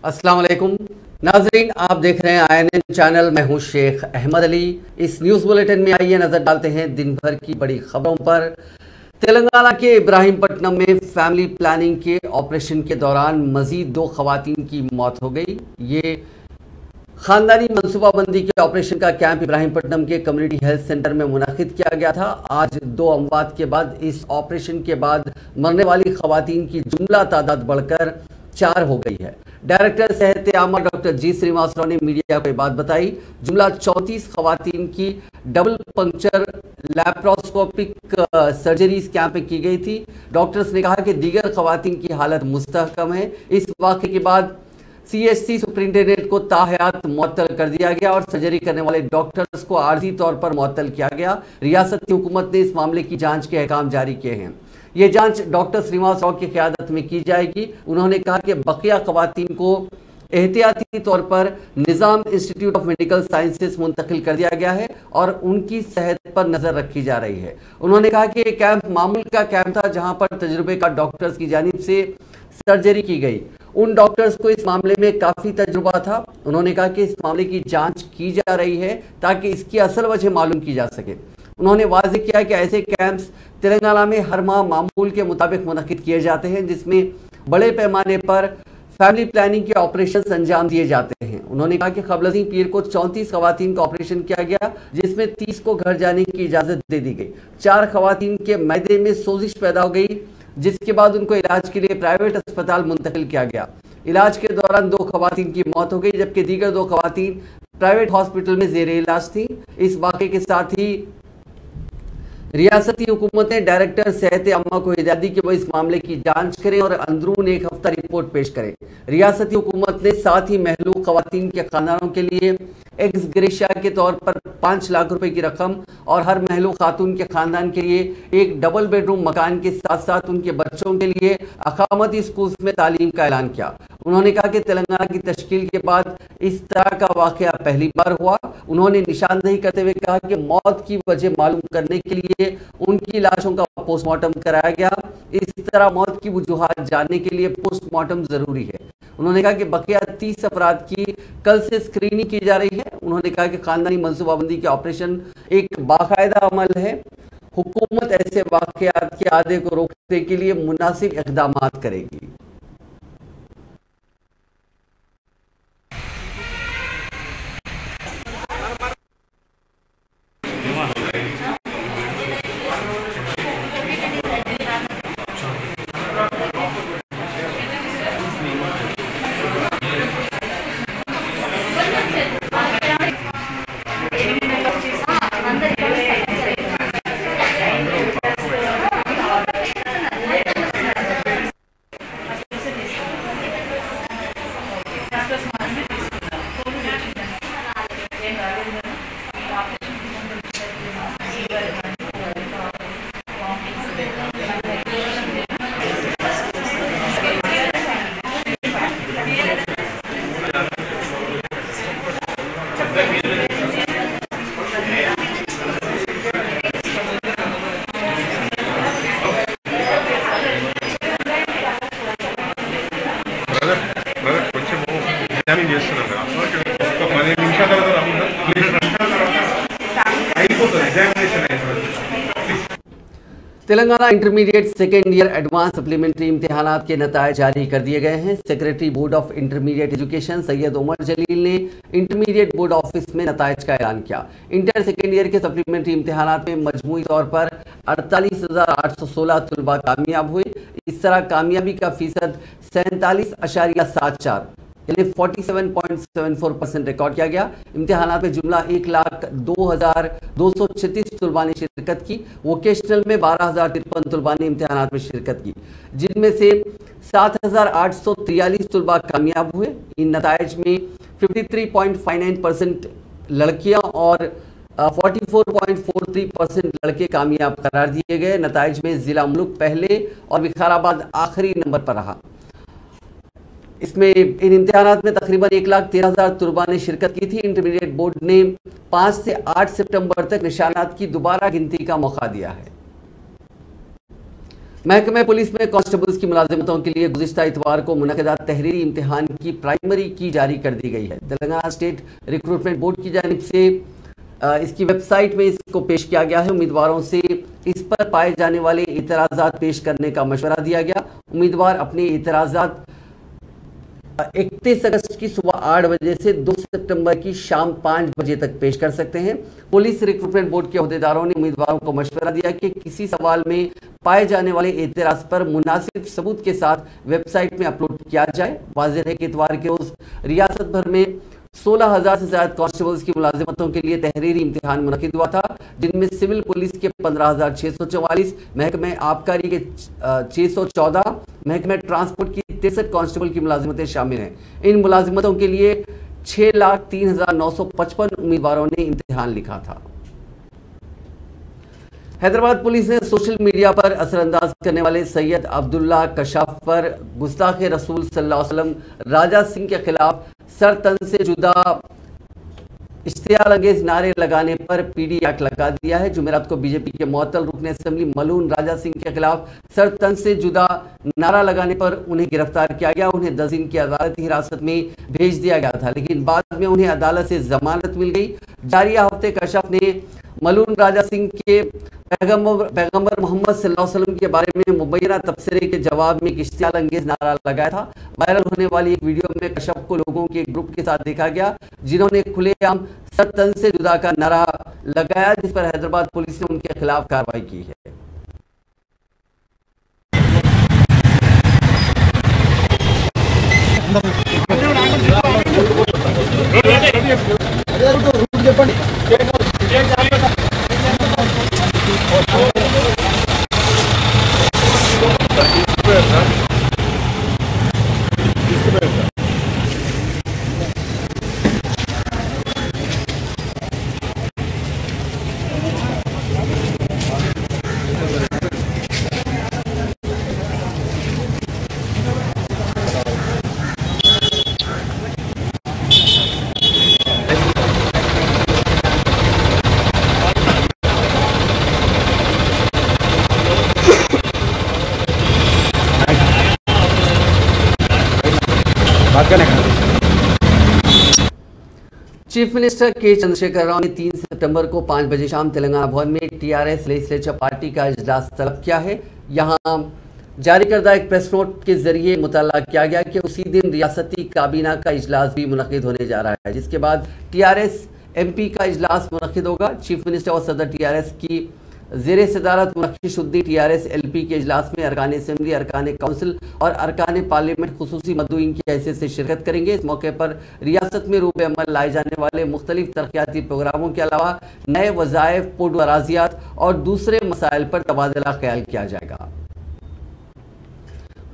अस्सलाम वालेकुम नाजरीन, आप देख रहे हैं INN चैनल। मैं हूं शेख अहमद अली। इस न्यूज़ बुलेटिन में आइए नज़र डालते हैं दिन भर की बड़ी खबरों पर। तेलंगाना के इब्राहिमपट्टनम में फैमिली प्लानिंग के ऑपरेशन के दौरान मजीद 2 खवातीन की मौत हो गई। ये खानदानी मनसूबाबंदी के ऑपरेशन का कैंप इब्राहिमपट्टनम के कम्युनिटी हेल्थ सेंटर में मुनक़िद किया गया था। आज 2 अमवात के बाद इस ऑपरेशन के बाद मरने वाली खवातीन की जुमला तादाद बढ़कर 4 हो गई है। डायरेक्टर सेहत आमा डॉक्टर जी श्रीनिवासराव ने मीडिया को बात बताई। जुमला 34 खवातीन की डबल पंक्चर लैप्रोस्कोपिक सर्जरी इस कैंप में की गई थी। डॉक्टर्स ने कहा कि दीगर खवातीन की हालत मुस्तहकम है। इस वाक़े के बाद CHC सुप्रिंटेंडेंट को ताहयात मुअत्तल कर दिया गया और सर्जरी करने वाले डॉक्टर्स को आर्जी तौर पर मुअत्तल किया गया। रियासती हुकूमत ने इस मामले की जांच के अहकाम जारी किए हैं। ये जांच डॉक्टर श्रीनिवासराव की क़यादत में की जाएगी। उन्होंने कहा कि बकिया खवातीन को एहतियाती तौर पर निज़ाम इंस्टीट्यूट ऑफ मेडिकल साइंसेस मुंतकिल कर दिया गया है और उनकी सेहत पर नज़र रखी जा रही है। उन्होंने कहा कि ये कैंप मामूल का कैंप था जहां पर तजुर्बे का डॉक्टर्स की जानिब से सर्जरी की गई। उन डॉक्टर्स को इस मामले में काफ़ी तजुर्बा था। उन्होंने कहा कि इस मामले की जांच की जा रही है ताकि इसकी असल वजह मालूम की जा सके। उन्होंने वाज़ेह किया कि ऐसे कैंप्स तेलंगाना में हर माह मामूल के मुताबिक मुनक़िद किए जाते हैं जिसमें बड़े पैमाने पर फैमिली प्लानिंग के ऑपरेशन अंजाम दिए जाते हैं। उन्होंने कहा कि क़ब्ल पीर को 34 खवातीन का ऑपरेशन किया गया जिसमें 30 को घर जाने की इजाज़त दे दी गई। 4 खवातीन के मैदे में सोजिश पैदा हो गई जिसके बाद उनको इलाज के लिए प्राइवेट अस्पताल मुंतकिल किया गया। इलाज के दौरान 2 खवातीन की मौत हो गई जबकि दीगर 2 खवातीन प्राइवेट हॉस्पिटल में ज़ेरे इलाज थी। इस वाक़े के साथ ही रियासती हुकूमत ने डायरेक्टर सेहत आमा को हिदायत दी कि वो इस मामले की जांच करें और अंदरून 1 हफ्ता रिपोर्ट पेश करें। रियासती हुकूमत ने साथ ही महलूक खवातीन के खानदानों के लिए एक्स ग्रेशिया के तौर पर 5 लाख रुपए की रकम और हर महलूक खातून के खानदान के लिए एक डबल बेडरूम मकान के साथ साथ उनके बच्चों के लिए अकामती स्कूल्स में तालीम का ऐलान किया। उन्होंने कहा कि तेलंगाना की तश्कील के बाद इस तरह का वाक़या पहली बार हुआ। उन्होंने निशानदेही करते हुए कहा कि मौत की वजह मालूम करने के लिए उनकी लाशों का पोस्टमार्टम कराया गया। इस तरह मौत की वजूहात जानने के लिए पोस्टमार्टम जरूरी है। उन्होंने कहा कि बकिया 30 अफराद की कल से स्क्रीनिंग की जा रही है। उन्होंने कहा कि खानदानी मनसूबाबंदी के ऑपरेशन एक बाकायदा अमल है। हुकूमत ऐसे वाक़यात के आदे को रोकने के लिए मुनासिब इक़दाम करेगी। Telangana intermediate second year advance supplementary इम्तिहानात के नतायज जारी कर दिए गए हैं। Secretary board of intermediate education Syed Umar Jaleel ने इंटरमीडिएट बोर्ड ऑफिस में नतायज का ऐलान किया। इंटर सेकेंड ईयर के सप्लीमेंट्री इम्तिहानात में मजमूई तौर पर 48,816 तलबा कामयाब हुए। इस तरह कामयाबी का फीसद 47.74 यानी 47.74% रिकॉर्ड किया गया। इम्तिहानात में जुमला 1,02,236 तलबा ने शिरकत की। वोकेशनल में 12,053 तलबा ने इम्तिहानात में शिरकत की जिनमें से 7,843 तलबा कामयाब हुए। इन नताइज में 53.59% लड़कियां और 44.43% लड़के कामयाब करार दिए गए। नताइज में जिला मुल्क पहले और विकाराबाद आखिरी नंबर पर रहा। इसमें इन इम्तिहानात में तकरीबन 1,13,000 तलबा ने शिरकत की थी। इंटरमीडिएट बोर्ड ने 5 से 8 सितंबर तक निशानात की दोबारा गिनती का मौका दिया है। महकमे पुलिस में कांस्टेबल्स की मुलाजिमतों के लिए गुज़िश्ता इतवार को मुनक़दा तहरीरी इम्तिहान की प्राइमरी की जारी कर दी गई है। तेलंगाना स्टेट रिक्रूटमेंट बोर्ड की जानिब से इसकी वेबसाइट में इसको पेश किया गया है। उम्मीदवारों से इस पर पाए जाने वाले इतराज़ात पेश करने का मशवरा दिया गया। उम्मीदवार अपने इतराज़ात 31 अगस्त की सुबह 8 बजे से 2 सितंबर की शाम 5 बजे तक पेश कर सकते हैं। पुलिस रिक्रूटमेंट बोर्ड के अहदेदारों ने उम्मीदवारों को मशवरा दिया कि किसी सवाल में पाए जाने वाले एतराज़ पर मुनासिब सबूत के साथ वेबसाइट में अपलोड किया जाए। वाज़ेह है कि इतवार के रोज रियासत भर में 16,000 से ज्यादा कांस्टेबल्स की मुलाजिमतों के लिए तहरीरी इम्तिहान मुनक़िद हुआ था, जिनमें सिविल पुलिस के 15,644, महकमे आबकारी के 614, महकमे ट्रांसपोर्ट की 63 कांस्टेबल की मुलाजिमतें शामिल हैं। इन मुलाजिमतों के लिए 6,03,955 उम्मीदवारों ने इम्तिहान लिखा था। हैदराबाद पुलिस ने सोशल मीडिया पर असरअंदाज करने वाले सैयद अब्दुल्ला कशाफ पर गुस्ताखे रसूल सल्लल्लाहु अलैहि वसल्लम राजा सिंह के खिलाफ सर तन से जुदा इश्तियाल अंगेज नारे लगाने पर पीडी एक्ट लगा दिया है। जुमेरात को बीजेपी के मुअत्तल रुकन असेंबली मलून राजा सिंह के खिलाफ सर तन से जुदा नारा लगाने पर उन्हें गिरफ्तार किया गया। उन्हें 10 दिन की अदालती हिरासत में भेज दिया गया था, लेकिन बाद में उन्हें अदालत से जमानत मिल गई। जारिया हफ्ते कशाफ ने मलून राजा सिंह के पैगंबर मोहम्मद सल्लल्लाहु अलैहि वसल्लम के बारे में मुबैना तबसरे के जवाब में इश्तियाल अंगेज नारा लगाया था। वायरल होने वाली एक वीडियो में कशाफ को लोगों के ग्रुप के साथ देखा गया, जिन्होंने खुलेआम सर तन से जुदा का नारा लगाया, जिस पर हैदराबाद पुलिस ने उनके खिलाफ कार्रवाई की है। चीफ मिनिस्टर के चंद्रशेखर राव ने 3 सितंबर को 5 बजे शाम तेलंगाना भवन में टीआरएस लेजिस्लेचर पार्टी का इजलास तलब किया है। यहां जारी करदा एक प्रेस नोट के जरिए मुतल्ला किया गया कि उसी दिन रियासती काबीना का इजलास भी मुनक़िद होने जा रहा है, जिसके बाद टीआरएस एमपी का इजलास मुनक़िद होगा। चीफ मिनिस्टर और सदर टीआरएस की ज़ेरे सदारत मुनक़िद टीआरएस एलपी के इजलास में अरकान असेंबली, अरकान काउंसिल और अरकान पार्लियामेंट खुसूसी मदऊइन की हैसियत से शिरकत करेंगे। इस मौके पर रियासत में रूब अमल लाए जाने वाले मुख्तलिफ तरक्याती प्रोग्रामों के अलावा नए वज़ाइफ, पोडू अराजियात और दूसरे मसाइल पर तबादला ख्याल किया जाएगा।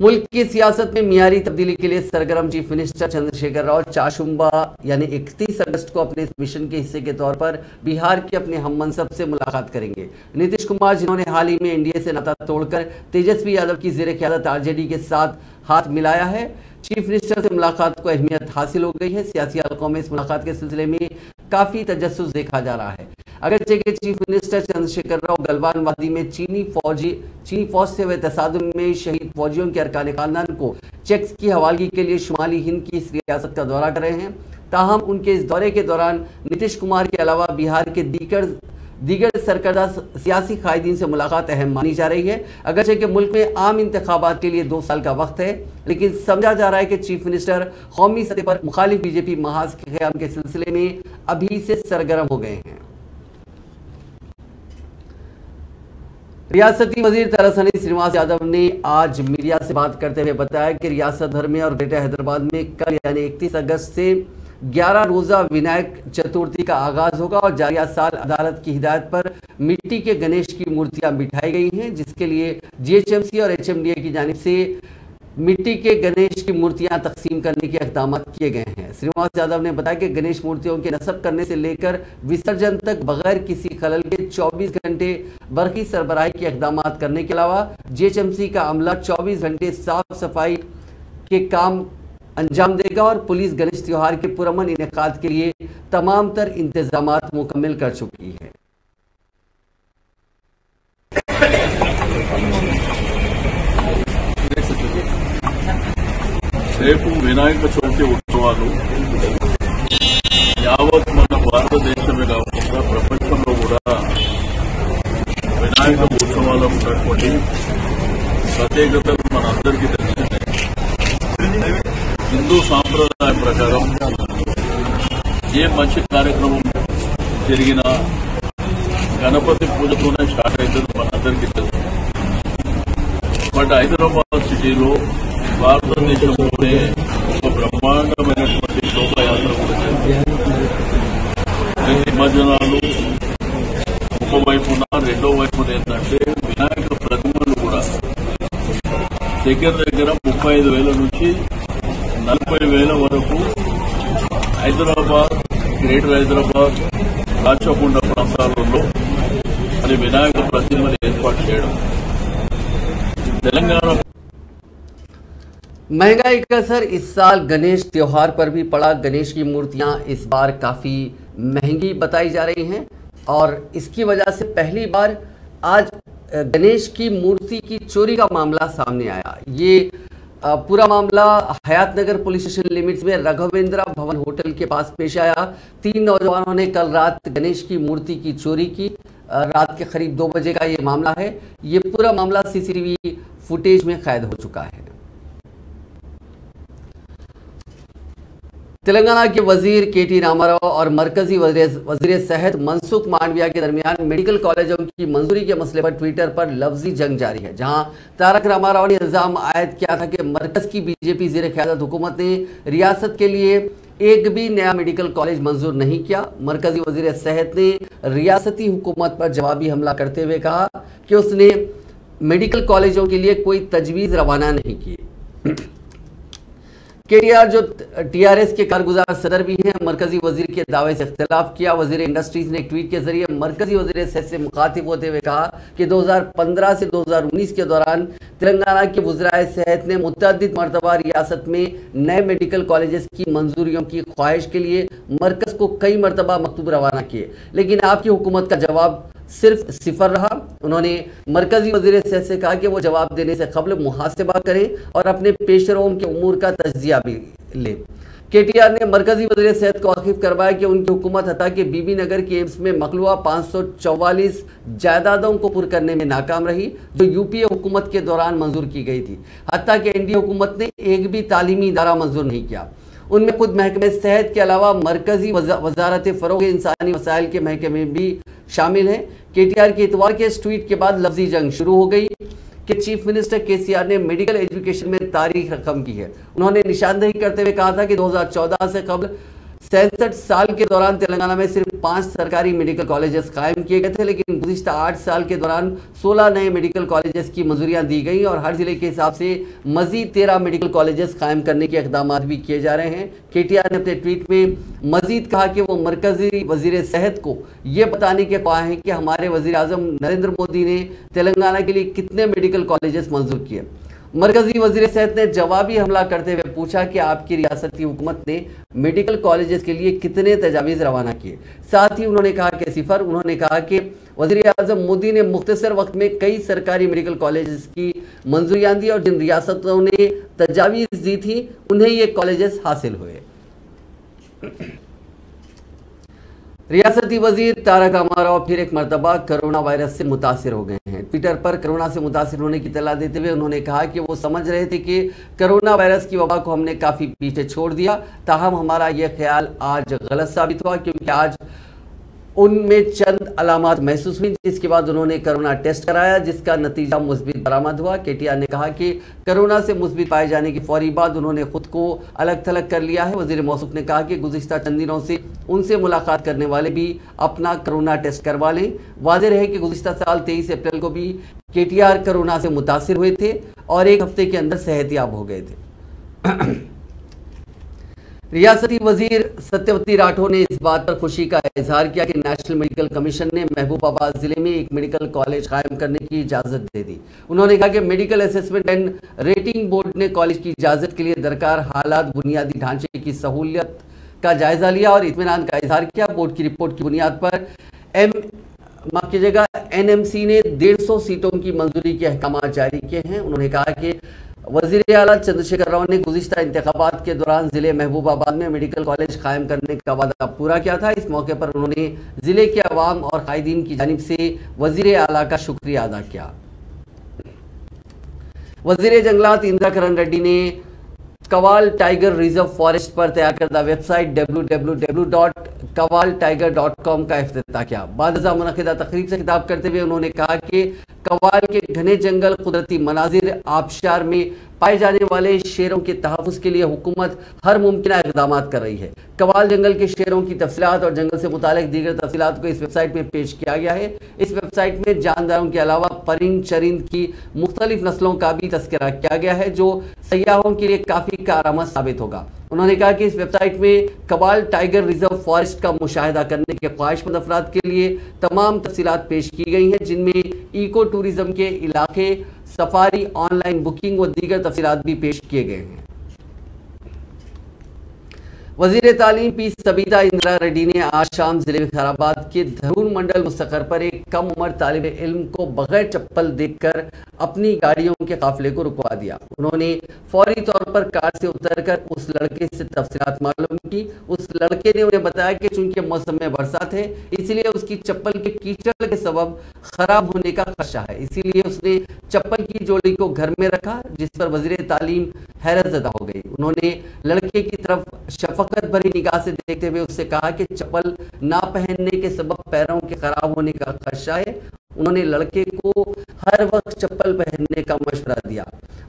मुल्क की सियासत में मियारी तब्दीली के लिए सरगर्म चीफ मिनिस्टर चंद्रशेखर राव चाशुम्बा यानी 31 अगस्त को अपने इस मिशन के हिस्से के तौर पर बिहार के अपने हम मनसब से मुलाकात करेंगे। नीतीश कुमार, जिन्होंने हाल ही में एनडीए से नाता तोड़कर तेजस्वी यादव की ज़ेरे क़यादत आरजेडी के साथ हाथ मिलाया है, चीफ मिनिस्टर से मुलाकात को अहमियत हासिल हो गई है। सियासी हलकों में इस मुलाकात के सिलसिले में काफ़ी तजस्सुस देखा जा रहा है। अगरचे के चीफ मिनिस्टर चंद्रशेखर राव गलवान वादी में चीनी फौज से हुए तसादुम में शहीद फौजियों के अरकान खानदान को चेक्स की हवालगी के लिए शुमाली हिंद की इस रियासत का दौरा कर रहे हैं। ताहम उनके इस दौरे के दौरान नीतीश कुमार के अलावा बिहार के दीगर सरकर्दा सियासी कायदीन से मुलाकात अहम मानी जा रही है। अगरचे के मुल्क में आम इंतखाबात के लिए 2 साल का वक्त है, लेकिन समझा जा रहा है कि चीफ मिनिस्टर कौमी सतह पर मुखालिफ बीजेपी महाज के क़याम के सिलसिले में अभी से सरगर्म हो गए हैं। रियासती वजीर तरसनी श्रीनिवास यादव ने आज मीडिया से बात करते हुए बताया कि रियासत भर में और ग्रेटर हैदराबाद में कल यानी 31 अगस्त से 11 रोज़ा विनायक चतुर्थी का आगाज होगा और जारिया साल अदालत की हिदायत पर मिट्टी के गणेश की मूर्तियां बिठाई गई हैं, जिसके लिए जीएचएमसी और एचएमडीए की जानिब से मिट्टी के गणेश की मूर्तियां तकसीम करने के इक़दाम किए गए हैं। श्रीनिवास यादव ने बताया कि गणेश मूर्तियों के नस्ब करने से लेकर विसर्जन तक बगैर किसी खलल के 24 घंटे बरकी सरबराही के इक़दाम करने के अलावा जीएचएमसी का अमला 24 घंटे साफ सफाई के काम अंजाम देगा और पुलिस गणेश त्योहार के पुरअमन इनेकाद के लिए तमाम तर इंतजामात मुकम्मल कर चुकी है। రేపు వినాయక చవితి ఉత్సవాలు యావత్ మన భారతదేశమే కాకుండా ప్రపంచంలో కూడా వినాయక ఉత్సవాలకు ఉన్నటువంటి ప్రత్యేకతలు మనందరికీ తెలిసిందే. హిందూ సాంప్రదాయం ప్రకారం ఏ మంచి కార్యక్రమం జరిగినా గణపతి పూజతోనే స్టార్ట్ అవుతుంది, మనందరికీ తెలుసు. బట్ హైదరాబాద్ సిటీలో భారతదేశంలోనే ఒక బ్రహ్మాండమైనటువంటి శోభాయాత్ర కూడా జరిగింది. నిమజ్జనాలు ఒకవైపున, రెండో వైపున ఏంటంటే వినాయక ప్రతిమలు కూడా దగ్గర 35,000 నుంచి 40,000 వరకు హైదరాబాద్, గ్రేటర్ హైదరాబాద్, రాచకొండ ప్రాంతాలలో అది వినాయక ప్రతిమలు ఏర్పాటు చేయడం. तेलंगाना महंगाई का असर इस साल गणेश त्योहार पर भी पड़ा। गणेश की मूर्तियां इस बार काफ़ी महंगी बताई जा रही हैं और इसकी वजह से पहली बार आज गणेश की मूर्ति की चोरी का मामला सामने आया। ये पूरा मामला हयातनगर पुलिस स्टेशन लिमिट्स में राघवेंद्र भवन होटल के पास पेश आया। 3 नौजवानों ने कल रात गणेश की मूर्ति की चोरी की। रात के करीब 2 बजे का ये मामला है। ये पूरा मामला सीसीटीवी फुटेज में कैद हो चुका है। तेलंगाना के वजीर केटी रामाराव और मरकजी वजीर सेहत मनसुख मांडविया के दरमियान मेडिकल कॉलेजों की मंजूरी के मसले पर ट्विटर पर लफ्जी जंग जारी है, जहां तारक रामाराव ने इल्जाम आयद किया था कि मरकज की बीजेपी ज़ेर क़यादत हुकूमत ने रियासत के लिए एक भी नया मेडिकल कॉलेज मंजूर नहीं किया। मरकजी वजीर सेहत ने रियासती हुकूमत पर जवाबी हमला करते हुए कहा कि उसने मेडिकल कॉलेजों के लिए कोई तजवीज़ रवाना नहीं की। केटीआर जो टीआरएस के कारगुजार सदर भी हैं, मरकजी वजीर के दावे से इख्तिलाफ किया। वजीर इंडस्ट्रीज ने एक ट्वीट के जरिए मरकजी वजीर सेहत से मुखातिब होते हुए कहा कि 2015 से 2019 के दौरान तेलंगाना के वज़राए सेहत ने मुतअद्दिद मरतबा रियासत में नए मेडिकल कॉलेजेस की मंजूरियों की ख्वाहिश के लिए मरकज को कई मरतबा मकतूब रवाना किए, लेकिन आपकी हुकूमत का जवाब सिर्फ सिफर रहा। उन्होंने मरकजी वजीर सेहत से कहा कि वो जवाब देने से कबल मुहासिबा करें और अपने पेशरों के उमूर का तज्जिया भी ले। केटीआर ने मरकजी वजीर सेहत को वाकिफ करवाया कि उनकी हुकूमत हता कि बीबी नगर के एम्स में मखलूआ 544 जायदादों को पुर करने में नाकाम रही, जो यूपीए हुकूमत के दौरान मंजूर की गई थी। हत्ता कि एनडीए हुकूमत ने एक भी तालीमी इदारा मंजूर नहीं किया। उनमें खुद महकमे सेहत के अलावा मरकजी वजारत फ़रोग़ इंसानी वसाइल के महकमे भी शामिल हैं। केटीआर के इतवार के इस ट्वीट के बाद लफ्जी जंग शुरू हो गई कि चीफ मिनिस्टर केसीआर ने मेडिकल एजुकेशन में तारीख रकम की है। उन्होंने निशानदेही करते हुए कहा था कि 2014 से कबल 67 साल के दौरान तेलंगाना में सिर्फ 5 सरकारी मेडिकल कॉलेजेस कायम किए गए थे, लेकिन गुज़िश्ता 8 साल के दौरान 16 नए मेडिकल कॉलेजेस की मंजूरियां दी गई और हर जिले के हिसाब से मजीद 13 मेडिकल कॉलेजेस कायम करने के इक़दाम भी किए जा रहे हैं। केटीआर ने अपने ट्वीट में मजीद कहा कि वो मरकजी वजीर सेहत को ये बताने के ख्वाह हैं कि हमारे वजीर आज़म नरेंद्र मोदी ने तेलंगाना के लिए कितने मेडिकल कॉलेजेस मंजूर किए। मरकजी वजीर सेहत ने जवाबी हमला करते हुए पूछा कि आपकी रियासत की हुकूमत ने मेडिकल कॉलेजेस के लिए कितने तजावीज़ रवाना किए। साथ ही उन्होंने कहा कि सिफर। उन्होंने कहा कि वजीर आज़म मोदी ने मुख्तसर वक्त में कई सरकारी मेडिकल कॉलेजेस की मंजूरियां दी और जिन रियासतों ने तजावीज़ दी थी उन्हें ये कॉलेजेस हासिल हुए। रियासती वजीर तारक रामाराव फिर एक मरतबा कोरोना वायरस से मुतासिर हो गए हैं। ट्विटर पर कोरोना से मुतासिर होने की इत्तला देते हुए उन्होंने कहा कि वो समझ रहे थे कि कोरोना वायरस की वबा को हमने काफ़ी पीछे छोड़ दिया, ताहम हमारा यह ख्याल आज गलत साबित हुआ, क्योंकि आज उनमें चंद अलामात महसूस हुई, जिसके बाद उन्होंने कोरोना टेस्ट कराया, जिसका नतीजा मुस्बित बरामद हुआ। केटीआर ने कहा कि कोरोना से मुस्बित पाए जाने के फौरी बाद उन्होंने खुद को अलग थलग कर लिया है। वजीर मौसूफ ने कहा कि गुज़िश्ता चंद दिनों से उनसे मुलाकात करने वाले भी अपना कोरोना टेस्ट करवा लें। वाज़ेह है कि गुज़िश्ता साल 23 अप्रैल को भी केटीआर कोरोना से मुतासिर हुए थे और 1 हफ्ते के अंदर सेहतयाब हो गए थे। रियासती वजीर सत्यवती राठौर ने इस बात पर खुशी का इजहार किया कि नेशनल मेडिकल कमीशन ने महबूबाबाद जिले में एक मेडिकल कॉलेज कायम करने की इजाज़त दे दी। उन्होंने कहा कि medical assessment and rating board ने कॉलेज की इजाज़त के लिए दरकार हालात, बुनियादी ढांचे की सहूलियत का जायजा लिया और इत्मीनान का इजहार किया। बोर्ड की रिपोर्ट की बुनियाद पर एनएमसी ने 150 सीटों की मंजूरी के अहकाम जारी किए हैं। उन्होंने कहा कि वजीर आला चंद्रशेखर राव ने गुज़िश्ता इंतखाबात के दौरान जिले महबूबाबाद में मेडिकल कॉलेज कायम करने का वादा पूरा किया था। इस मौके पर उन्होंने जिले के अवाम और कायदीन की जानिब से वजीर आला का शुक्रिया अदा किया। वजीर जंगलात इंदिरा किरण रेड्डी ने कवाल टाइगर रिजर्व फॉरेस्ट पर तैयार करदा वेबसाइट www.kawaltiger.com का इफ्तिताह किया। बाद मुनक़िदा तकरीब से खिताब करते हुए उन्होंने कहा कि कवाल के घने जंगल, कुदरती मनाजिर, आबशार में पाए जाने वाले शेरों के तहफ़्फ़ुज़ के लिए हुकूमत हर मुमकिन इक़दाम कर रही है। कवाल जंगल के शेरों की तफसीलात और जंगल से मुतालिक दीगर तफसीलात को इस वेबसाइट में पेश किया गया है। इस वेबसाइट में जानदारों के अलावा परिंद चरिंद की मुख्तलिफ नस्लों का भी तस्करा किया गया है, जो सयाहों के लिए काफ़ी कारआमद साबित होगा। उन्होंने कहा कि इस वेबसाइट में कवाल टाइगर रिजर्व फॉरेस्ट का मुशाहिदा करने के ख्वाहिशमंद अफराद के लिए तमाम तफसीलात पेश की गई हैं, जिनमें इको टूरिज्म के इलाके, सफारी, ऑनलाइन बुकिंग व दीगर तफसीलात भी पेश किए गए हैं। वजीर तालीम पी सबीता इंदिरा रेड्डी ने आज शाम जिले विकाराबाद के धरून मंडल मुस्तकर पर एक कम उम्र तालिब इल्म को बगैर चप्पल देखकर अपनी गाड़ियों के काफिले को रुकवा दिया। उन्होंने फौरी तौर पर कार से उतरकर उस लड़के से तफसीलात मालूम की। उस लड़के ने उन्हें बताया कि चूंकि मौसम में बरसात है, इसलिए उसकी चप्पल के कीचड़ के सबब खराब होने का खदशा है, इसीलिए उसने चप्पल की जोड़ी को घर में रखा, जिस पर वजीर तालीम हैरतज़दा हो गई। उन्होंने लड़के की तरफ शफकत भरी निगाह से देखते हुए उससे कहा कि चप्पल ना पहनने के सबब पैरों के खराब होने का खदशा है। उन्होंने लड़के को हर वक्त चप्पल पहनने का मशवरा दिया।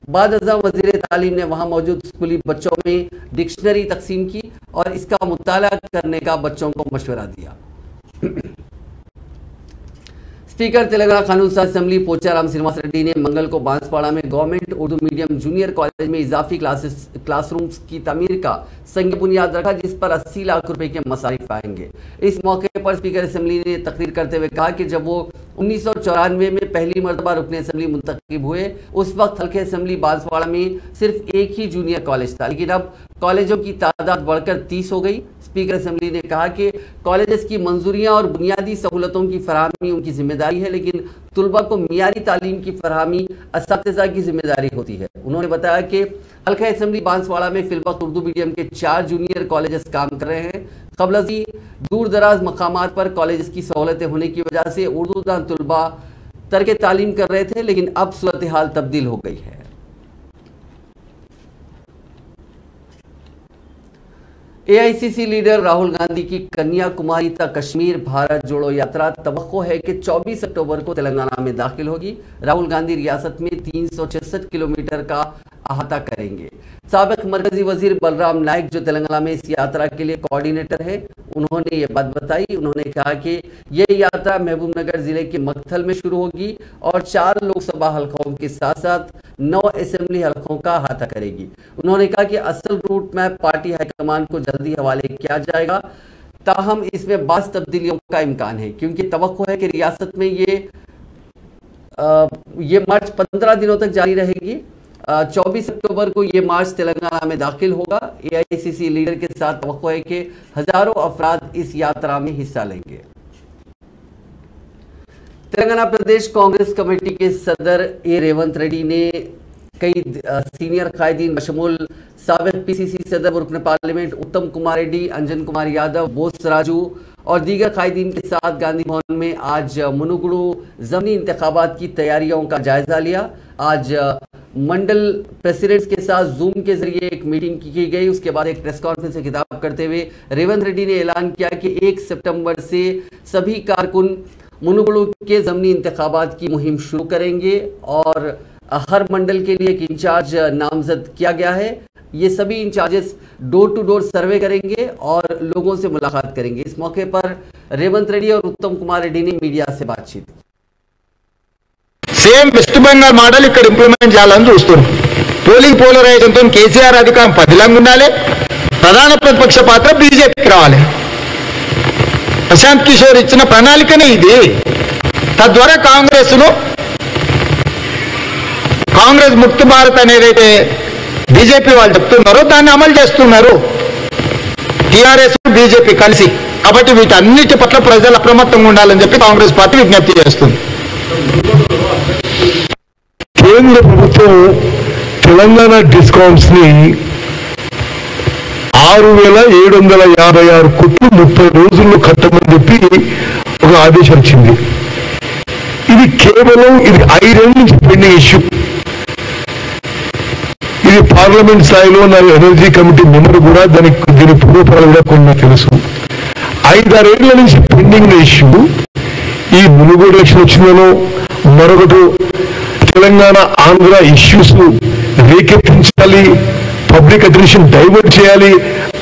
बाद वजीर तालीम ने वहां मौजूद स्कूली बच्चों में डिक्शनरी तकसीम की और इसका मुताला करने का बच्चों को मशवरा दिया। स्पीकर तेलंगाना कानून साज असेंबली पोचाराम श्रीनिवास रेड्डी ने मंगल को बांसवाड़ा में government Urdu medium junior college में इजाफी क्लासरूम्स की तमीर का संग बुनियाद रखा, जिस पर 80 लाख रुपए के मसारिफ आएंगे। इस मौके पर स्पीकर असेंबली ने तकरीर करते हुए कहा कि जब वो 1994 में पहली मरतबा रुकने असेंबली मुंतखब हुए, उस वक्त हल्के असेंबली बांसवाड़ा में सिर्फ एक ही जूनियर कॉलेज था, लेकिन अब कॉलेजों की तादाद बढ़कर 30 हो गई। स्पीकर असेंबली ने कहा कि कॉलेजेस की मंजूरियां और बुनियादी सहूलतों की फराहमी उनकी जिम्मेदारी है, लेकिन तुलबा को मियारी तालीम की फराहमी असातिज़ा की जिम्मेदारी होती है। उन्होंने बताया कि हल्का असेंबली बांसवाड़ा में फिलवक्त उर्दू मीडियम के 4 जूनियर कॉलेजेस काम कर रहे हैं। कबलजी दूर दराज मकामात पर कॉलेजेस की सहूलतें होने की वजह से उर्दू दान तुलबा तर्क तालीम कर रहे थे, लेकिन अब सूरत हाल तब्दील हो गई है। एआईसीसी लीडर राहुल गांधी की कन्याकुमारी तक कश्मीर भारत जोड़ो यात्रा तवक्को है कि 24 अक्टूबर को तेलंगाना में दाखिल होगी। राहुल गांधी रियासत में 366 किलोमीटर का अहाता करेंगे। साबिक मरकजी वजीर बलराम नायक, जो तेलंगाना में इस यात्रा के लिए कोऑर्डिनेटर है, उन्होंने ये बात बताई। उन्होंने कहा कि यह यात्रा महबूबनगर जिले के मक्थल में शुरू होगी और 4 लोकसभा हलकों के साथ साथ 9 असेंबली हलकों का अहाता करेगी। उन्होंने कहा कि असल रूट मैप पार्टी हाईकमान को जल्दी हवाले किया जाएगा, ताहम इसमें बास तब्दीलियों का इम्कान है, क्योंकि तवक्को है कि रियासत में ये मार्च 15 दिनों तक जारी रहेगी। 24 अक्टूबर को ये मार्च तेलंगाना में दाखिल होगा। एआईसीसी लीडर के साथ तवक्को है कि हजारों अफराद इस यात्रा में हिस्सा लेंगे। तेलंगाना प्रदेश कांग्रेस कमेटी के सदर ए रेवंत रेड्डी ने कई सीनियर कायदीन बशमूल साबिक पीसीसी सदर रुकन पार्लियामेंट उत्तम कुमार रेड्डी, अंजन कुमार यादव, बोस राजू और दीगर कायदीन के साथ गांधी भवन में आज मुनुगुड़ू ज़मीनी इंतखाबात की तैयारियों का जायजा लिया। आज मंडल प्रेसिडेंट्स के साथ जूम के जरिए एक मीटिंग की गई। उसके बाद एक प्रेस कॉन्फ्रेंस से खिताब करते हुए रेवंत रेड्डी ने ऐलान किया कि 1 सितंबर से सभी कारकुन मुनुगुड़ू के ज़मीनी इंतखाबात की मुहिम शुरू करेंगे और हर मंडल के लिए एक इंचार्ज नामजद किया गया है। ये सभी incharges door to door survey करेंगे और लोगों से मुलाकात करेंगे। इस मौके पर रेवंत रेड्डी और उत्तम कुमार रेड्डी ने मीडिया से बातचीत की। సేమ్ వెస్ట్ బెంగాల్ మోడల్ ఇక్కడ ఇంప్లిమెంట్ చేయాలని చూస్తున్నాం. పోలింగ్ పోలరైజేషన్తో కేసీఆర్ అధికారం పదిలంగా ఉండాలి. ప్రధాన ప్రతిపక్ష పాత్ర బీజేపీకి రావాలి. ప్రశాంత్ కిషోర్ ఇచ్చిన ప్రణాళికనే ఇది. తద్వారా కాంగ్రెస్ ముక్త భారత్ అనేదైతే బీజేపీ వాళ్ళు చెప్తున్నారో దాన్ని అమలు చేస్తున్నారు టీఆర్ఎస్ బీజేపీ కలిసి. కాబట్టి వీటన్నిటి పట్ల ప్రజలు అప్రమత్తంగా ఉండాలని చెప్పి కాంగ్రెస్ పార్టీ విజ్ఞప్తి చేస్తుంది. కేంద్ర ప్రభుత్వం తెలంగాణ డిస్కౌంట్స్ ని 6,756 కోట్లు 30 రోజుల్లో కట్టమని చెప్పి ఒక ఆదేశం వచ్చింది. ఇది కేవలం 5 ఏళ్ళ నుంచి పెండింగ్ ఇష్యూ. ఇది పార్లమెంట్ స్థాయిలో నా ఎనర్జీ కమిటీ మెంబర్ కూడా దీని పూర్వపరాలు కూడా కొన్ని తెలుసు. 5-6 ఏళ్ల నుంచి పెండింగ్ ఇష్యూ ఈ మునుగోడు ఎలక్షన్ వచ్చిందనో మరొకటి తెలంగాణ ఆంధ్ర ఇష్యూస్ రేకెత్తించాలి, పబ్లిక్ అటెన్షన్ డైవర్ట్ చేయాలి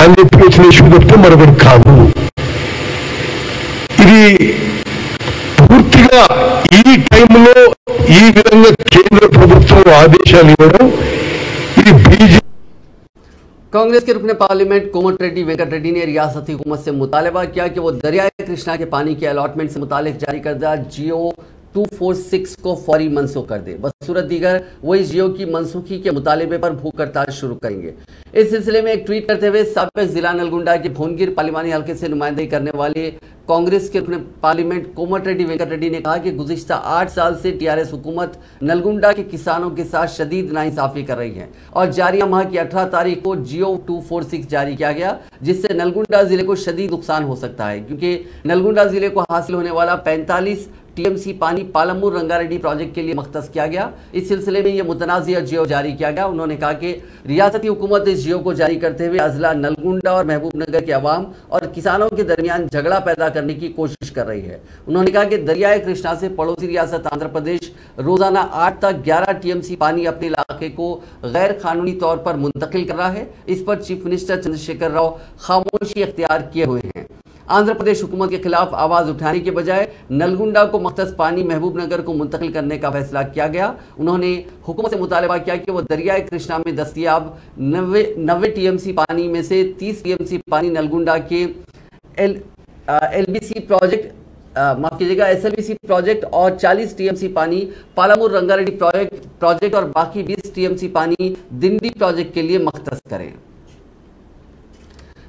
అని చెప్పి వచ్చిన ఇష్యూ తప్పితే మరొకటి కాదు. ఇది పూర్తిగా ఈ టైంలో ఈ విధంగా కేంద్ర ప్రభుత్వం ఆదేశాలు ఇవ్వడం ఇది బీజేపీ. कांग्रेस के रुकने पार्लियामेंट कोमटिरेड्डी वेंकट रेड्डी ने रियासती हुकूमत से मुतालबा किया कि वो दरियाए कृष्णा के पानी के अलॉटमेंट से मुतालिक जारी करदा जियो 246 को फौरी मनसूख कर दे। बसूरत दीगर वो इस जियो की मनसूखी के मुतालबे पर भूख हड़ताल शुरू करेंगे। इस सिलसिले में एक ट्वीट करते हुए साबिक जिला नलगुंडा के भोनगिर पार्लिमानी हल्के से नुमाइंदगी करने वाले कांग्रेस के रुकने पार्लियामेंट कोमटिरेड्डी वेंकट रेड्डी ने कहा कि गुज़िश्ता 8 साल से टीआरएस हुकूमत नलगुंडा के किसानों के साथ शदीद नाइंसाफी कर रही है और जारिया माह की 18 तारीख को जियो 246 जारी किया गया, जिससे नलगुंडा जिले को शदीद नुकसान हो सकता है, क्योंकि नलगुंडा जिले को हासिल होने वाला 45 टीएमसी पानी पालमपुर रंगारेड्डी प्रोजेक्ट के लिए मख्तस किया गया। इस सिलसिले में यह मुतनाज़िया जियो जारी किया गया। उन्होंने कहा कि रियासती हुकूमत इस जियो को जारी करते हुए अजला नलगुंडा और महबूबनगर के अवाम और किसानों के दरमियान झगड़ा पैदा करने की कोशिश कर रही है। उन्होंने कहा कि दरियाए कृष्णा से पड़ोसी रियासत आंध्र प्रदेश रोजाना 8 तक 11 टीएमसी पानी अपने इलाके को गैर कानूनी तौर पर मुंतकिल कर रहा है। इस पर चीफ मिनिस्टर चंद्रशेखर राव खामोशी इख्तियार किए हुए हैं। आंध्र प्रदेश हुकूमत के खिलाफ आवाज उठाने के बजाय नलगुंडा को मख्तस पानी महबूबनगर को मुंतकिल करने का फैसला किया गया। उन्होंने हुकूमत से मुतालबा किया कि वो दरियाए कृष्णा में दस्तियाब 90 टीएमसी पानी में से 30 टीएमसी पानी नलगुंडा के एलबीसी प्रोजेक्ट माफ कीजिएगा एसएलबीसी प्रोजेक्ट और 40 टीएमसी पानी पालमपुर रंगारेड्डी प्रोजेक्ट और बाकी 20 टीएमसी पानी दिंडी प्रोजेक्ट के लिए मख्तस करें।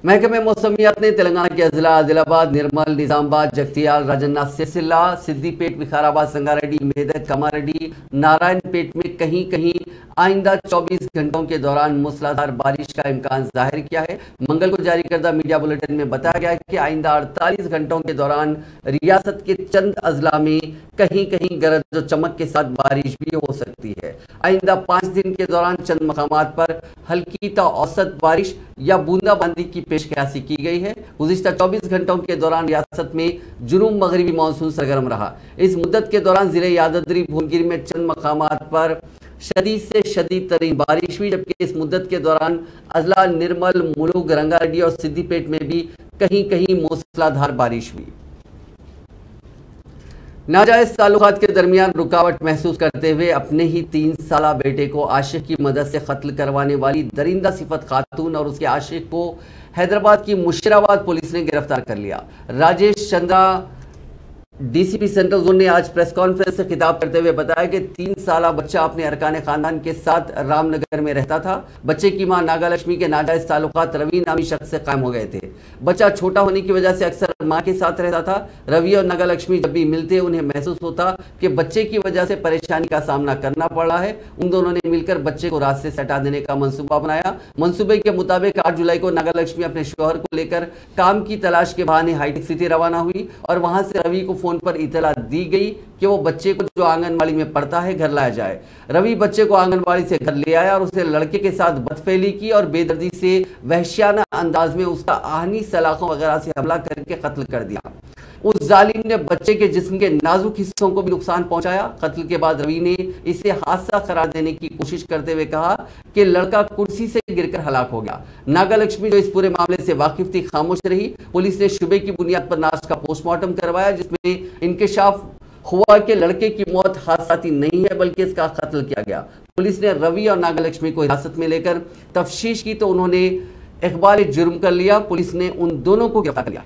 महकमे मौसमियात ने तेलंगाना के अजला आदिलाबाद, निर्मल, निजामाबाद, जगतियाल, राजन्ना, सिरसिल्ला, सिद्दीपेट, विकाराबाद, संगारेड्डी, मेदक, कामारेड्डी, नारायणपेट में कहीं कहीं आइंदा 24 घंटों के दौरान मूसलाधार बारिश का इम्कान जाहिर किया है। मंगल को जारी करदा मीडिया बुलेटिन में बताया गया है कि आइंदा 48 घंटों के दौरान रियासत के चंद अजला में कहीं कहीं गरज और चमक के साथ बारिश भी हो सकती है। आइंदा 5 दिन के दौरान चंद मकामात पर हल्की ता औसत बारिश या बूंदाबांदी की पेशकशी की गई है। गुज़िश्ता 24 घंटों के दौरान रियासत में जुनूब मगरिबी मानसून सरगर्म रहा। इस मुद्दत के दौरान जिले यादद्री भोनगिर में चंद मकामात पर शदीद से शदीद तरीन बारिश हुई, जबकि इस मुद्दत के दौरान अजला, निर्मल, मुलुग, रंगारेड्डी और सिद्दीपेट में भी कहीं कहीं मूसलाधार बारिश हुई। नाजायज ताल्लुकात के दरमियान रुकावट महसूस करते हुए अपने ही 3 साला बेटे को आशिक की मदद से कत्ल करवाने वाली दरिंदा सिफत खातून और उसके आशिक को हैदराबाद की मुशीराबाद पुलिस ने गिरफ्तार कर लिया। Rajesh Chandra DCP central zone ने आज प्रेस कॉन्फ्रेंस से खिताब करते हुए बताया कि 3 साला बच्चा अपने अरकान खानदान के साथ रामनगर में रहता था। बच्चे की मां नागालक्ष्मी के नाजायज ताल्लुकात रवि नामी शख्स से कायम हो गए थे। बच्चा छोटा होने की वजह से अक्सर मां के साथ रहता था। रवि और नागालक्ष्मी जब भी मिलते उन्हें महसूस होता कि बच्चे की वजह से परेशानी का सामना करना पड़ रहा है। उन दोनों ने मिलकर बच्चे को रास्ते से हटा देने का मंसूबा बनाया। मंसूबे के मुताबिक 8 जुलाई को नागालक्ष्मी अपने शौहर को लेकर काम की तलाश के बहाने हाईटेक सिटी रवाना हुई और वहां से रवि को फोन पर इतला दी गई कि वो बच्चे को जो आंगनबाड़ी में पढ़ता है घर लाया जाए। रवि बच्चे को आंगनबाड़ी से घर ले आया और उसे लड़के के साथ बदफेली की और बेदर्दी से वहशियाना अंदाज में उसका आहनी सलाखों वगैरह से हमला करके कत्ल कर दिया। उस जालिम ने बच्चे के जिस्म के नाजुक हिस्सों को भी नुकसान पहुंचाया। कत्ल के बाद रवि ने इसे हादसा करार देने की कोशिश करते हुए कहा कि लड़का कुर्सी से गिरकर हलाक हो गया। नागालक्ष्मी जो इस पूरे मामले से वाकिफ थी खामोश रही। पुलिस ने शुबे की बुनियाद पर लाश का पोस्टमार्टम करवाया, जिसमें इंकशाफ हुआ कि लड़के की मौत हादसाती नहीं है बल्कि इसका कत्ल किया गया। पुलिस ने रवि और नागालक्ष्मी को हिरासत में लेकर तफ्तीश की तो उन्होंने इकबाल जुर्म कर लिया। पुलिस ने उन दोनों को गिरफ्तार कर लिया।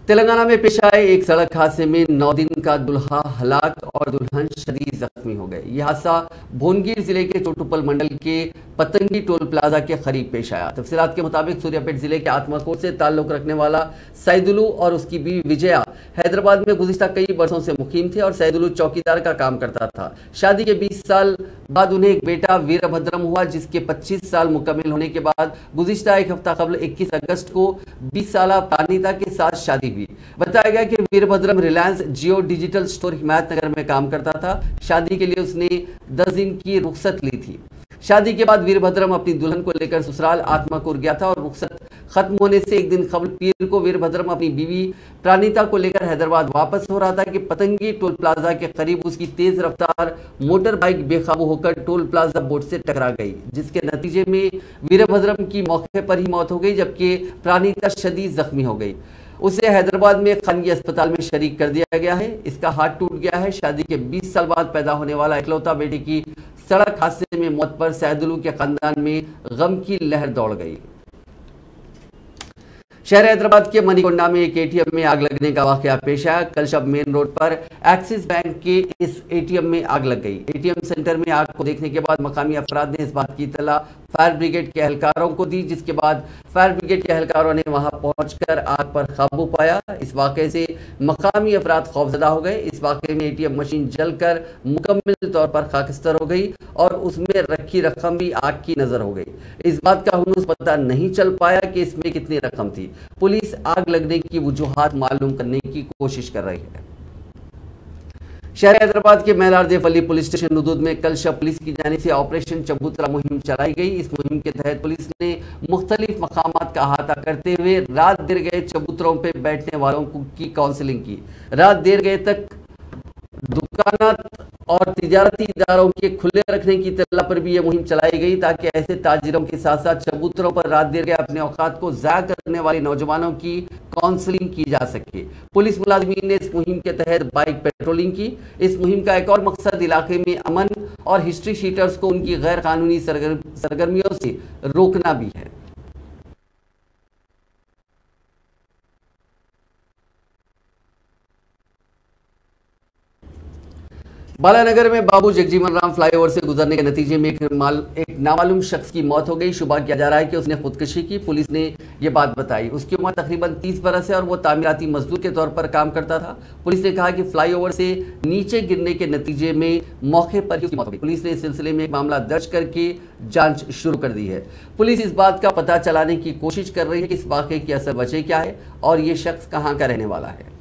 तेलंगाना में पेश आए एक सड़क हादसे में 9 दिन का दुल्हा हलाक और दुल्हन शदीद जख्मी हो गए। यह हादसा भोनगिर जिले के चोटुपल मंडल के पतंगी टोल प्लाजा के करीब पेश आया। तफसीलात के मुताबिक सूर्यापेट जिले के आत्माकोट से ताल्लुक रखने वाला सैदुलू और उसकी बीवी विजया हैदराबाद में गुज़िश्ता कई वर्षों से मुकीम थे और सैदुलू चौकीदार का काम करता था। शादी के 20 साल बाद उन्हें एक बेटा वीरभद्रम हुआ, जिसके 25 साल मुकम्मिल होने के बाद गुज़िश्ता एक हफ्ता कबल 21 अगस्त को 20 साल प्राणिता के साथ शादी हुई। बताया गया कि वीरभद्रम रिलायंस जियो डिजिटल स्टोर हिमायतनगर में काम करता था। शादी के लिए उसने 10 दिन की रुख्सत ली थी। शादी के बाद वीरभद्रम अपनी दुल्हन को लेकर ससुराल आत्माकुर गया था और रुख्सत खत्म होने से एक दिन कबल पीर को वीरभद्रम अपनी बीवी प्राणिता को लेकर हैदराबाद वापस हो रहा था कि पतंगी टोल प्लाजा के करीब उसकी तेज रफ्तार मोटर बाइक बेकाबू होकर टोल प्लाजा बोर्ड से टकरा गई, जिसके नतीजे में वीरभद्रम की मौके पर ही मौत हो गई, जबकि प्राणिता शदीद जख्मी हो गई। उसे हैदराबाद में खानगी अस्पताल में शरीक कर दिया गया है। इसका हाथ टूट गया है। शादी के 20 साल बाद पैदा होने वाला इकलौता बेटे की सड़क हादसे में मौत पर सैदुलू के खानदान में गम की लहर दौड़ गई। शहर हैदराबाद के मनीकोंडा में एक एटीएम में आग लगने का वाकया पेश आया। कल शब मेन रोड पर एक्सिस बैंक के इस एटीएम में आग लग गई। एटीएम सेंटर में आग को देखने के बाद मकामी अफराद ने इस बात की इत्तला फायर ब्रिगेड के एहलकारों को दी, जिसके बाद फायर ब्रिगेड के एहलकारों ने वहां पहुंचकर आग पर काबू पाया। इस वाकये से मकामी अफराद खौफजदा हो गए। इस वाकये में एटीएम मशीन जलकर मुकम्मल तौर पर खाकिस्तर हो गई और उसमें रखी रकम भी आग की नजर हो गई। इस बात का हुनूस पता नहीं चल पाया कि इसमें कितनी रकम थी। पुलिस आग लगने की वजूहात मालूम करने की कोशिश कर रही है। शहर हैदराबाद के मेलारदेव अली पुलिस स्टेशन हुदूद में कल शब पुलिस की जानिब से ऑपरेशन चबूतरा मुहिम चलाई गई। इस मुहिम के तहत पुलिस ने मुख्तलिफ मकामात का अहाता करते हुए रात देर गए चबूतरों पर बैठने वालों की काउंसलिंग की। रात देर गए तक दुकानात और तिजारती इदारों के खुले रखने की इत्तला पर भी यह मुहिम चलाई गई, ताकि ऐसे ताजिरों के साथ साथ चबूतरों पर रात देर गए अपने औकात को ज़ाया करने वाले नौजवानों की काउंसलिंग की जा सके। पुलिस मुलाजमीन ने इस मुहिम के तहत बाइक पेट्रोलिंग की। इस मुहिम का एक और मकसद इलाके में अमन और हिस्ट्री शीटर्स को उनकी गैर कानूनी सरगर्मियों से रोकना भी है। बालानगर में बाबू जगजीवन राम फ्लाईओवर से गुजरने के नतीजे में एक नामालूम शख्स की मौत हो गई। शुबा किया जा रहा है कि उसने खुदकुशी की। पुलिस ने यह बात बताई। उसकी उम्र तकरीबन 30 बरस है और वो तामीराती मजदूर के तौर पर काम करता था। पुलिस ने कहा कि फ्लाईओवर से नीचे गिरने के नतीजे में मौके पर ही उसकी मौत हो गई। पुलिस ने इस सिलसिले में एक मामला दर्ज करके जांच शुरू कर दी है। पुलिस इस बात का पता चलाने की कोशिश कर रही है कि इस वाकये की असल वजह क्या है और ये शख्स कहाँ का रहने वाला है।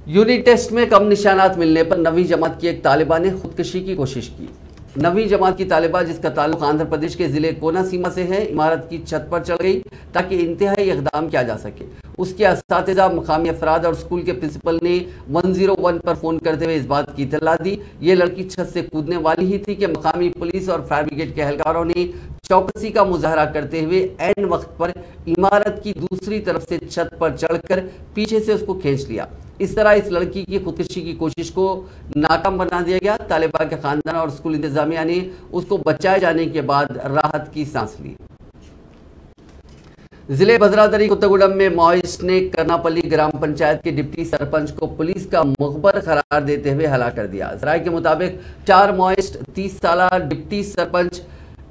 यूनिट टेस्ट में कम निशानात मिलने पर 9वीं जमात की एक तालिबा ने खुदकुशी की कोशिश की। 9वीं जमात की तालिबा, जिसका ताल्लुक आंध्र प्रदेश के जिले कोनासीमा से है, इमारत की छत पर चढ़ गई ताकि इंतहाई इक़दाम किया जा सके। उसके असातिज़ा, मकामी अफराद और स्कूल के प्रिंसिपल ने 101 पर फ़ोन करते हुए इस बात की इत्तला दी। ये लड़की छत से कूदने वाली ही थी कि मकामी पुलिस और फायर ब्रिगेड के एहलकारों ने चौकसी का मुजाहरा करते हुए ऐन वक्त पर इमारत की दूसरी तरफ से छत पर चढ़कर पीछे से उसको खींच लिया। इस तरह इस लड़की की खुदकुशी की कोशिश को नाकाम बना दिया गया। तालिबा के खानदान और स्कूल इंतजामिया ने उसको बचाए जाने के बाद राहत की सांस ली। जिले भद्रादरी कुत्तागुडम में माओइस्ट ने करनापल्ली ग्राम पंचायत के डिप्टी सरपंच को पुलिस का मुखबर करार देते हुए हलाक कर दिया। जराये के मुताबिक 4 माओइस्ट 30 साल डिप्टी सरपंच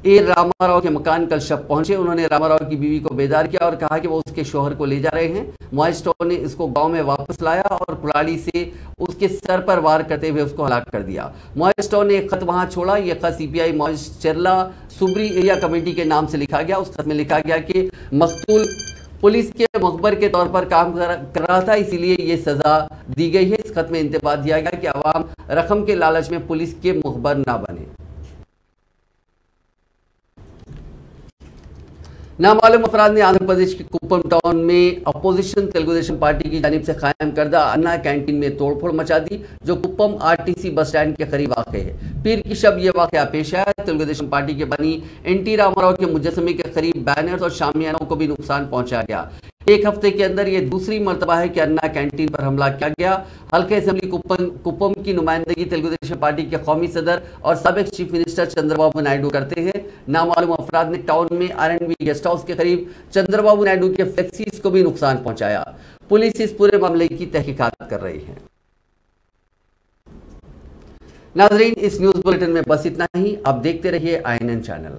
ए रामाराव के मकान कल शब पहुंचे। उन्होंने रामाराव की बीवी को बेदार किया और कहा कि वो उसके शोहर को ले जा रहे हैं। माओइस्टों ने इसको गांव में वापस लाया और कुल्हाड़ी से उसके सर पर वार करते हुए उसको हलाक कर दिया। माओइस्टों ने एक खत वहां छोड़ा। यह खत CPI Maoist Cherla सुब्री area committee के नाम से लिखा गया। उस खत में लिखा गया कि मकतूल पुलिस के मुखबर के तौर पर काम कर रहा था, इसीलिए ये सजा दी गई है। इस खत में इंतबाह दिया गया कि अवाम रकम के लालच में पुलिस के मुखबर ना बने। नामालूम अफराद ने आंध्र प्रदेश के कुप्पम टाउन में अपोजिशन तेलुगुदेशम पार्टी की जानिब से कायम करदा अन्ना कैंटीन में तोड़फोड़ मचा दी, जो कुप्पम आरटीसी बस स्टैंड के करीब वाक़ है। पीर की शब यह वाक़या पेश आया। तेलुगुदेशम पार्टी के बनी एनटी रामाराव के मुजस्समे के करीब बैनर्स और शामियानों को भी नुकसान पहुंचा गया। एक हफ्ते के अंदर यह दूसरी मरतबा है कि अन्ना कैंटीन पर हमला किया गया। हल्के असेंबली कुप्पम की नुमाइंदगी तेलुगुदेशम पार्टी के कौमी सदर और साबिक चीफ मिनिस्टर चंद्रबाबू नायडू करते हैं। नामालूम अफराद ने टाउन में R&B गेस्ट हाउस के करीब चंद्रबाबू नायडू के फ्लेक्सीज को भी नुकसान पहुंचाया। पुलिस इस पूरे मामले की तहकीकात कर रही है। नाजरीन, इस न्यूज बुलेटिन में बस इतना ही। आप देखते रहिए INN चैनल।